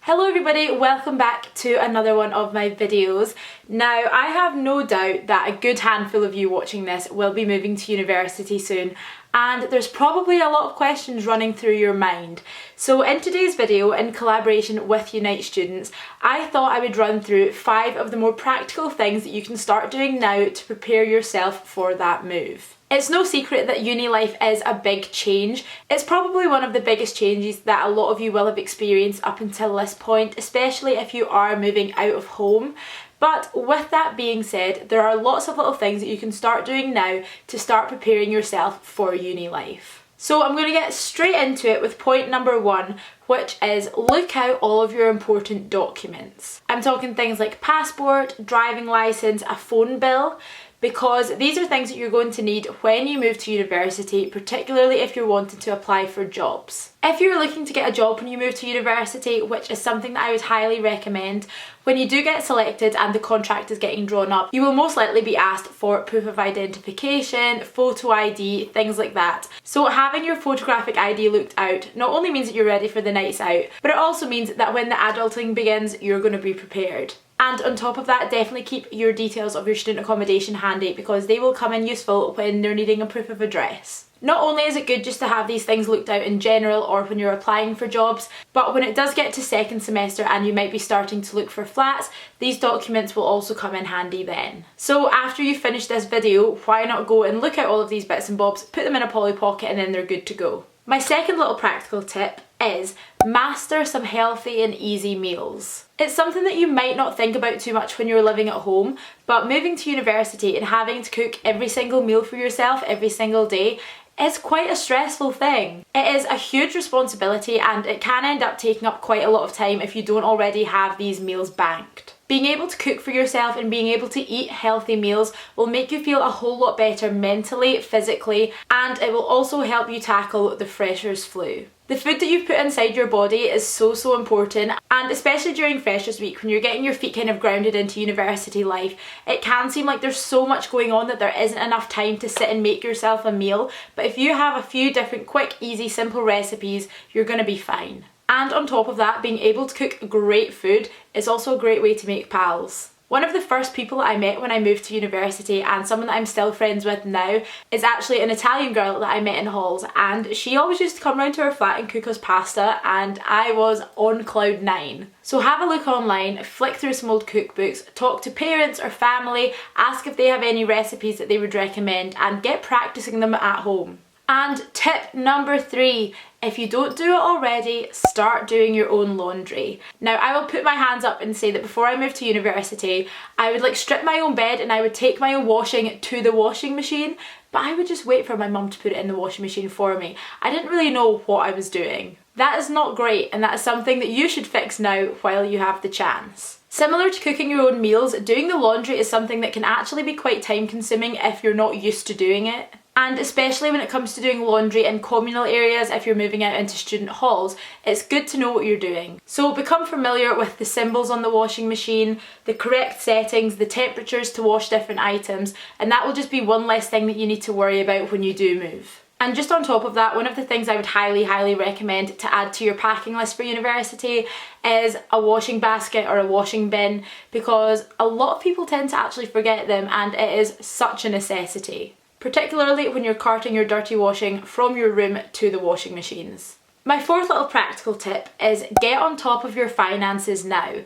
Hello everybody, welcome back to another one of my videos. Now, I have no doubt that a good handful of you watching this will be moving to university soon, and there's probably a lot of questions running through your mind. So in today's video, in collaboration with Unite Students, I thought I would run through 5 of the more practical things that you can start doing now to prepare yourself for that move. It's no secret that uni life is a big change. It's probably one of the biggest changes that a lot of you will have experienced up until this point, especially if you are moving out of home. But with that being said, there are lots of little things that you can start doing now to start preparing yourself for uni life. So I'm going to get straight into it with point number 1, which is look out all of your important documents. I'm talking things like passport, driving license, a phone bill, because these are things that you're going to need when you move to university, particularly if you're wanting to apply for jobs. If you're looking to get a job when you move to university, which is something that I would highly recommend, when you do get selected and the contract is getting drawn up, you will most likely be asked for proof of identification, photo ID, things like that. So having your photographic ID looked out not only means that you're ready for the nights out, but it also means that when the adulting begins, you're going to be prepared. And on top of that, definitely keep your details of your student accommodation handy, because they will come in useful when they're needing a proof of address. Not only is it good just to have these things looked out in general or when you're applying for jobs, but when it does get to second semester and you might be starting to look for flats, these documents will also come in handy then. So after you finish this video, why not go and look at all of these bits and bobs, put them in a Polly Pocket, and then they're good to go. My second little practical tip is master some healthy and easy meals. It's something that you might not think about too much when you're living at home, but moving to university and having to cook every single meal for yourself every single day is quite a stressful thing. It is a huge responsibility, and it can end up taking up quite a lot of time if you don't already have these meals banked. Being able to cook for yourself and being able to eat healthy meals will make you feel a whole lot better mentally, physically, and it will also help you tackle the freshers flu. The food that you put inside your body is so important, and especially during Freshers Week when you're getting your feet kind of grounded into university life, it can seem like there's so much going on that there isn't enough time to sit and make yourself a meal, but if you have a few different quick, easy, simple recipes, you're going to be fine. And on top of that, being able to cook great food is also a great way to make pals. One of the first people I met when I moved to university, and someone that I'm still friends with now, is actually an Italian girl that I met in halls, and she always used to come round to our flat and cook us pasta, and I was on cloud 9. So have a look online, flick through some old cookbooks, talk to parents or family, ask if they have any recipes that they would recommend, and get practicing them at home. And tip number 3, if you don't do it already, start doing your own laundry. Now, I will put my hands up and say that before I moved to university, I would strip my own bed and I would take my own washing to the washing machine, but I would just wait for my mum to put it in the washing machine for me. I didn't really know what I was doing. That is not great, and that is something that you should fix now while you have the chance. Similar to cooking your own meals, doing the laundry is something that can actually be quite time consuming if you're not used to doing it. And especially when it comes to doing laundry in communal areas, if you're moving out into student halls, it's good to know what you're doing. So become familiar with the symbols on the washing machine, the correct settings, the temperatures to wash different items, and that will just be one less thing that you need to worry about when you do move. And just on top of that, one of the things I would highly recommend to add to your packing list for university is a washing basket or a washing bin, because a lot of people tend to actually forget them, and it is such a necessity, particularly when you're carting your dirty washing from your room to the washing machines. My fourth little practical tip is get on top of your finances now.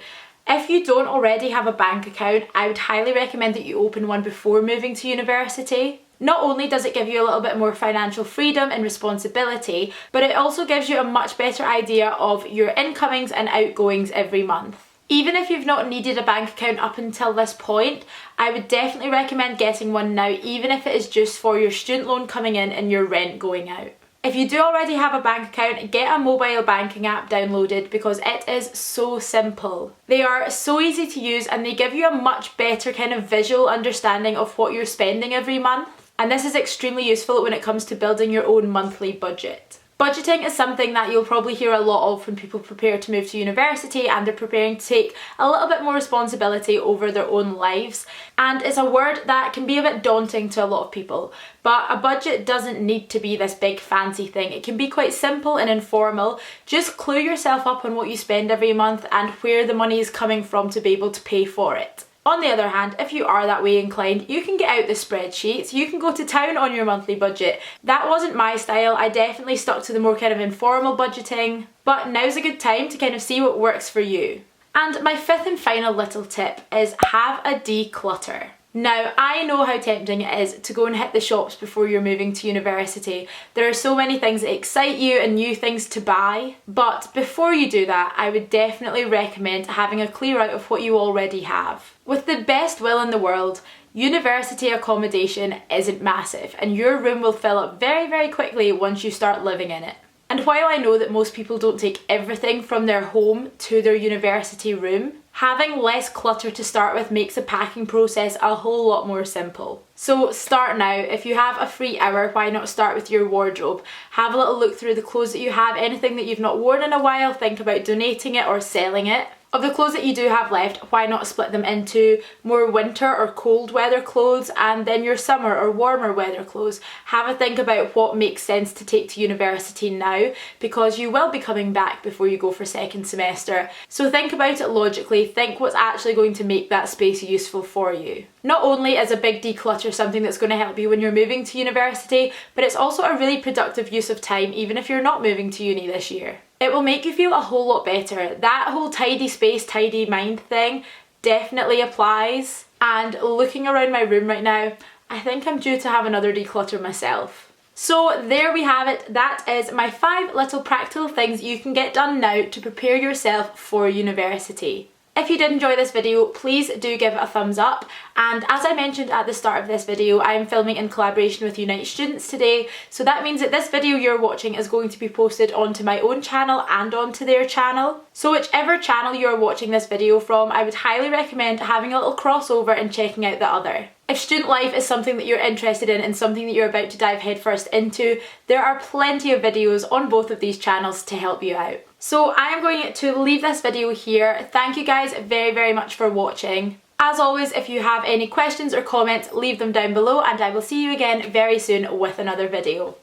If you don't already have a bank account, I would highly recommend that you open one before moving to university. Not only does it give you a little bit more financial freedom and responsibility, but it also gives you a much better idea of your incomings and outgoings every month. Even if you've not needed a bank account up until this point, I would definitely recommend getting one now, even if it is just for your student loan coming in and your rent going out. If you do already have a bank account, get a mobile banking app downloaded, because it is so simple. They are so easy to use, and they give you a much better kind of visual understanding of what you're spending every month. And this is extremely useful when it comes to building your own monthly budget. Budgeting is something that you'll probably hear a lot of when people prepare to move to university and they're preparing to take a little bit more responsibility over their own lives. And it's a word that can be a bit daunting to a lot of people. But a budget doesn't need to be this big fancy thing. It can be quite simple and informal. Just clue yourself up on what you spend every month and where the money is coming from to be able to pay for it. On the other hand, if you are that way inclined, you can get out the spreadsheets, you can go to town on your monthly budget. That wasn't my style, I definitely stuck to the more kind of informal budgeting, but now's a good time to kind of see what works for you. And my fifth and final little tip is have a declutter. Now, I know how tempting it is to go and hit the shops before you're moving to university. There are so many things that excite you and new things to buy, but before you do that, I would definitely recommend having a clear out of what you already have. With the best will in the world, university accommodation isn't massive and your room will fill up very, very quickly once you start living in it. And while I know that most people don't take everything from their home to their university room, having less clutter to start with makes the packing process a whole lot more simple. So start now. If you have a free hour, why not start with your wardrobe? Have a little look through the clothes that you have, anything that you've not worn in a while, think about donating it or selling it. Of the clothes that you do have left, why not split them into more winter or cold weather clothes and then your summer or warmer weather clothes. Have a think about what makes sense to take to university now, because you will be coming back before you go for second semester. So think about it logically, think what's actually going to make that space useful for you. Not only is a big declutter something that's going to help you when you're moving to university, but it's also a really productive use of time even if you're not moving to uni this year. It will make you feel a whole lot better. That whole tidy space, tidy mind thing definitely applies. And looking around my room right now, I think I'm due to have another declutter myself. So there we have it. That is my 5 little practical things you can get done now to prepare yourself for university. If you did enjoy this video, please do give it a thumbs up, and as I mentioned at the start of this video, I am filming in collaboration with Unite Students today, so that means that this video you're watching is going to be posted onto my own channel and onto their channel. So whichever channel you're watching this video from, I would highly recommend having a little crossover and checking out the other. If student life is something that you're interested in and something that you're about to dive headfirst into, there are plenty of videos on both of these channels to help you out. So I am going to leave this video here. Thank you guys very, very much for watching. As always, if you have any questions or comments, leave them down below and I will see you again very soon with another video.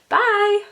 Bye!